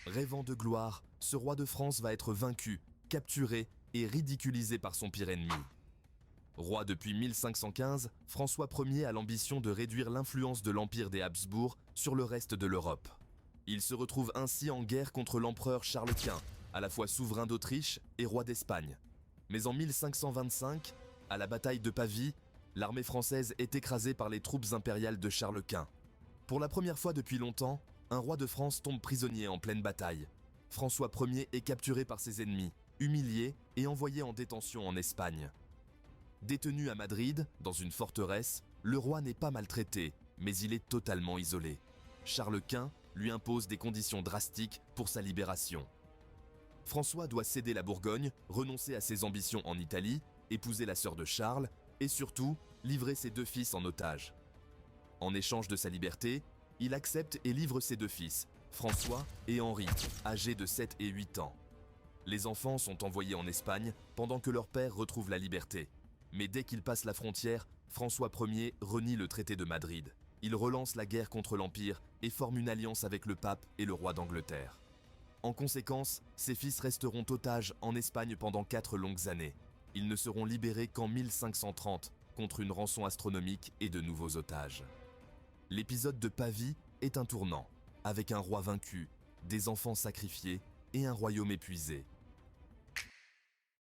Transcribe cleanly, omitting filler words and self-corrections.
Rêvant de gloire, ce roi de France va être vaincu, capturé et ridiculisé par son pire ennemi. Roi depuis 1515, François Ier a l'ambition de réduire l'influence de l'empire des Habsbourg sur le reste de l'Europe. Il se retrouve ainsi en guerre contre l'empereur Charles Quint, à la fois souverain d'Autriche et roi d'Espagne. Mais en 1525, à la bataille de Pavie, l'armée française est écrasée par les troupes impériales de Charles Quint. Pour la première fois depuis longtemps, un roi de France tombe prisonnier en pleine bataille. François Ier est capturé par ses ennemis, humilié et envoyé en détention en Espagne. Détenu à Madrid, dans une forteresse, le roi n'est pas maltraité, mais il est totalement isolé. Charles Quint lui impose des conditions drastiques pour sa libération. François doit céder la Bourgogne, renoncer à ses ambitions en Italie, épouser la sœur de Charles et surtout livrer ses 2 fils en otage. En échange de sa liberté, il accepte et livre ses 2 fils, François et Henri, âgés de 7 et 8 ans. Les enfants sont envoyés en Espagne pendant que leur père retrouve la liberté. Mais dès qu'il passe la frontière, François Ier renie le traité de Madrid. Il relance la guerre contre l'Empire et forme une alliance avec le pape et le roi d'Angleterre. En conséquence, ses fils resteront otages en Espagne pendant 4 longues années. Ils ne seront libérés qu'en 1530 contre une rançon astronomique et de nouveaux otages. L'épisode de Pavie est un tournant, avec un roi vaincu, des enfants sacrifiés et un royaume épuisé.